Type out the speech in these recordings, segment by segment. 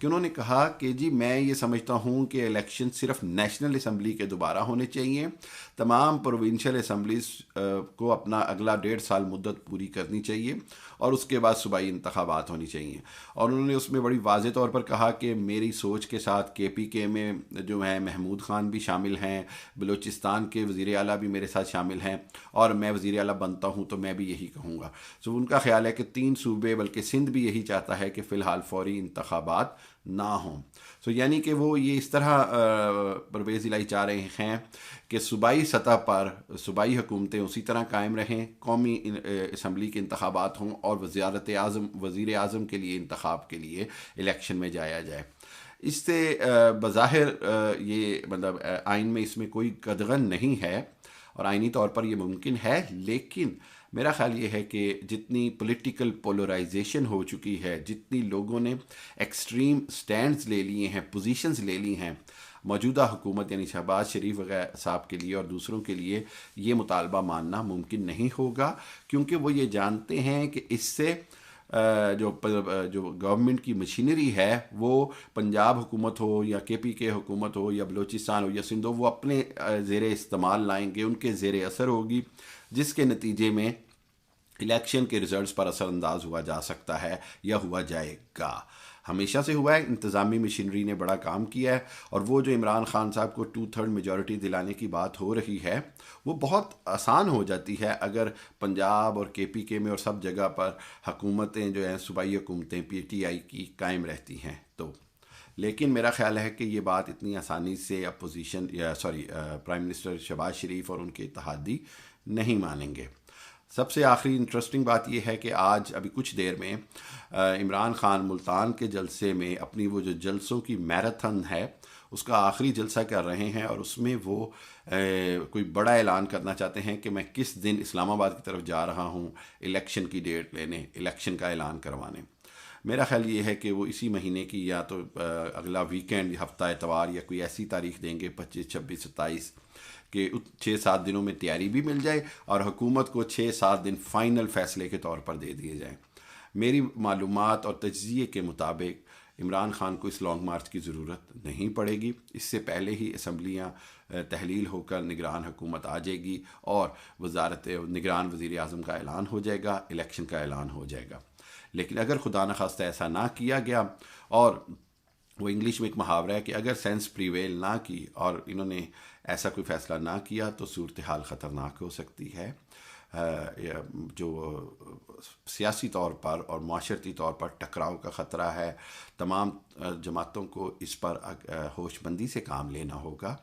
کہ انہوں نے کہا کہ جی میں یہ سمجھتا ہوں کہ الیکشن صرف نیشنل اسمبلی کے دوبارہ ہونے چاہیے، تمام پروونشل اسمبلیز کو اپنا اگلا 1.5 سال مدت پوری کرنی چاہیے اور اس کے بعد صوبائی انتخابات ہونی چاہیے. اور انہوں نے اس میں بڑی واضح طور پر کہا کہ میری سوچ کے ساتھ کے پی کے میں جو ہے محمود خان بھی شامل ہیں، بلوچستان کے وزیر اعلیٰ بھی میرے ساتھ شامل ہیں، اور میں وزیر اعلیٰ بنتا ہوں تو میں بھی یہی کہوں گا. سو ان کا خیال ہے کہ 3 صوبے بلکہ سندھ بھی یہی چاہتا ہے کہ فی الحال فوری انتخابات نہ ہوں. سو یعنی کہ وہ یہ اس طرح پرویز الہی چاہ رہے ہیں کہ صوبائی سطح پر صوبائی حکومتیں اسی طرح قائم رہیں، قومی اسمبلی کے انتخابات ہوں اور وزیر اعظم کے لیے انتخاب کے لیے الیکشن میں جایا جائے. اس سے بظاہر یہ مطلب آئین میں اس میں کوئی قدغن نہیں ہے اور آئینی طور پر یہ ممکن ہے، لیکن میرا خیال یہ ہے کہ جتنی پولیٹیکل پولرائزیشن ہو چکی ہے، جتنی لوگوں نے ایکسٹریم سٹینڈز لے لیے ہیں، پوزیشنز لے لی ہیں، موجودہ حکومت یعنی شہباز شریف وغیرہ صاحب کے لیے اور دوسروں کے لیے یہ مطالبہ ماننا ممکن نہیں ہوگا، کیونکہ وہ یہ جانتے ہیں کہ اس سے جو گورنمنٹ کی مشینری ہے وہ پنجاب حکومت ہو یا کے پی کے حکومت ہو یا بلوچستان ہو یا سندھ ہو، وہ اپنے زیر استعمال لائیں گے، ان کے زیر اثر ہوگی، جس کے نتیجے میں الیکشن کے ریزلٹس پر اثر انداز ہوا جا سکتا ہے یا ہوا جائے گا. ہمیشہ سے ہوا ہے، انتظامی مشینری نے بڑا کام کیا ہے، اور وہ جو عمران خان صاحب کو 2/3 میجورٹی دلانے کی بات ہو رہی ہے وہ بہت آسان ہو جاتی ہے اگر پنجاب اور کے پی کے میں اور سب جگہ پر حکومتیں جو ہیں صوبائی حکومتیں پی ٹی آئی کی قائم رہتی ہیں تو. لیکن میرا خیال ہے کہ یہ بات اتنی آسانی سے اپوزیشن پرائم منسٹر شہباز شریف اور ان کے اتحادی نہیں مانیں گے. سب سے آخری انٹرسٹنگ بات یہ ہے کہ آج ابھی کچھ دیر میں عمران خان ملتان کے جلسے میں اپنی وہ جو جلسوں کی میراتھن ہے اس کا آخری جلسہ کر رہے ہیں، اور اس میں وہ کوئی بڑا اعلان کرنا چاہتے ہیں کہ میں کس دن اسلام آباد کی طرف جا رہا ہوں الیکشن کی ڈیٹ لینے، الیکشن کا اعلان کروانے. میرا خیال یہ ہے کہ وہ اسی مہینے کی یا تو اگلا ویکینڈ، ہفتہ اتوار یا کوئی ایسی تاریخ دیں گے 25، 26، 27 کہ 6-7 دنوں میں تیاری بھی مل جائے اور حکومت کو 6-7 دن فائنل فیصلے کے طور پر دے دیے جائیں. میری معلومات اور تجزیے کے مطابق عمران خان کو اس لانگ مارچ کی ضرورت نہیں پڑے گی. اس سے پہلے ہی اسمبلیاں تحلیل ہو کر نگران حکومت آ جائے گی اور نگران وزیر اعظم کا اعلان ہو جائے گا، الیکشن کا اعلان ہو جائے گا. لیکن اگر خدا نخواستہ ایسا نہ کیا گیا، اور وہ انگلش میں ایک محاورہ ہے کہ اگر سینس پریویل نہ کی اور انہوں نے ایسا کوئی فیصلہ نہ کیا تو صورتحال خطرناک ہو سکتی ہے. جو سیاسی طور پر اور معاشرتی طور پر ٹکراؤ کا خطرہ ہے، تمام جماعتوں کو اس پر ہوش مندی سے کام لینا ہوگا.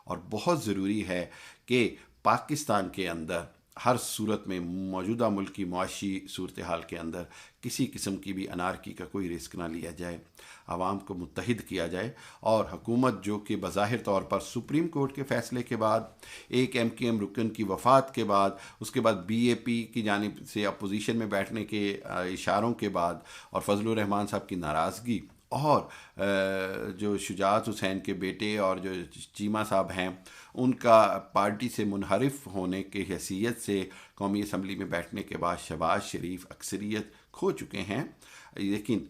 اور بہت ضروری ہے کہ پاکستان کے اندر ہر صورت میں موجودہ ملک کی معاشی صورتحال کے اندر کسی قسم کی بھی انارکی کا کوئی رسک نہ لیا جائے، عوام کو متحد کیا جائے، اور حکومت جو کہ بظاہر طور پر سپریم کورٹ کے فیصلے کے بعد، ایک ایم کیو ایم رکن کی وفات کے بعد، اس کے بعد بی اے پی کی جانب سے اپوزیشن میں بیٹھنے کے اشاروں کے بعد، اور فضل الرحمان صاحب کی ناراضگی، اور جو شجاعت حسین کے بیٹے اور جو چیمہ صاحب ہیں ان کا پارٹی سے منحرف ہونے کی حیثیت سے قومی اسمبلی میں بیٹھنے کے بعد شہباز شریف اکثریت کھو چکے ہیں. لیکن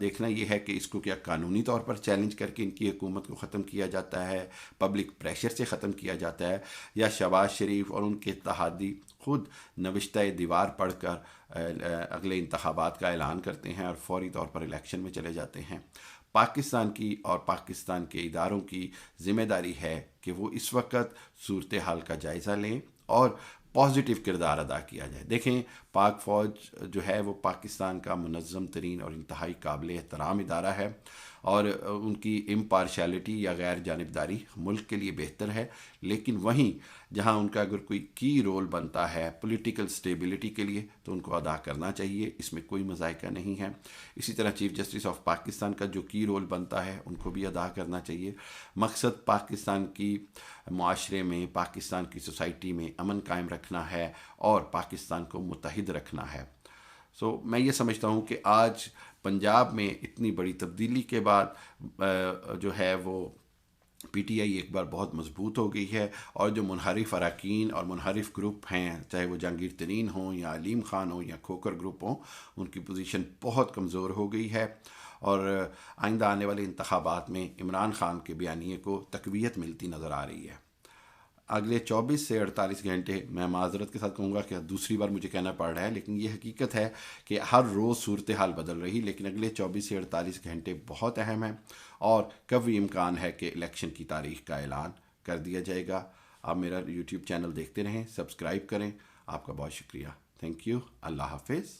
دیکھنا یہ ہے کہ اس کو کیا قانونی طور پر چیلنج کر کے ان کی حکومت کو ختم کیا جاتا ہے، پبلک پریشر سے ختم کیا جاتا ہے، یا شہباز شریف اور ان کے اتحادی خود نوشتہ دیوار پڑھ کر اگلے انتخابات کا اعلان کرتے ہیں اور فوری طور پر الیکشن میں چلے جاتے ہیں. پاکستان کی اور پاکستان کے اداروں کی ذمہ داری ہے کہ وہ اس وقت صورتحال کا جائزہ لیں اور پازیٹیو کردار ادا کیا جائے. دیکھیں پاک فوج جو ہے وہ پاکستان کا منظم ترین اور انتہائی قابل احترام ادارہ ہے، اور ان کی امپارشیلٹی یا غیر جانبداری ملک کے لیے بہتر ہے. لیکن وہیں جہاں ان کا اگر کوئی کی رول بنتا ہے پولیٹیکل سٹیبلٹی کے لیے تو ان کو ادا کرنا چاہیے، اس میں کوئی مذائقہ نہیں ہے. اسی طرح چیف جسٹس آف پاکستان کا جو کی رول بنتا ہے ان کو بھی ادا کرنا چاہیے. مقصد پاکستان کی معاشرے میں، پاکستان کی سوسائٹی میں امن قائم رکھنا ہے اور پاکستان کو متحد رکھنا ہے. میں یہ سمجھتا ہوں کہ آج پنجاب میں اتنی بڑی تبدیلی کے بعد جو ہے وہ پی ٹی آئی ایک بار بہت مضبوط ہو گئی ہے، اور جو منحرف اراکین اور منحرف گروپ ہیں، چاہے وہ جہانگیر ترین ہوں یا علیم خان ہوں یا کھوکر گروپ ہوں، ان کی پوزیشن بہت کمزور ہو گئی ہے، اور آئندہ آنے والے انتخابات میں عمران خان کے بیانیے کو تقویت ملتی نظر آ رہی ہے۔ اگلے 24 سے 48 گھنٹے، میں معذرت کے ساتھ کہوں گا کہ دوسری بار مجھے کہنا پڑ رہا ہے، لیکن یہ حقیقت ہے کہ ہر روز صورتحال بدل رہی، لیکن اگلے 24 سے 48 گھنٹے بہت اہم ہیں، اور قوی امکان ہے کہ الیکشن کی تاریخ کا اعلان کر دیا جائے گا۔ آپ میرا یوٹیوب چینل دیکھتے رہیں، سبسکرائب کریں۔ آپ کا بہت شکریہ، تھینک یو، اللہ حافظ۔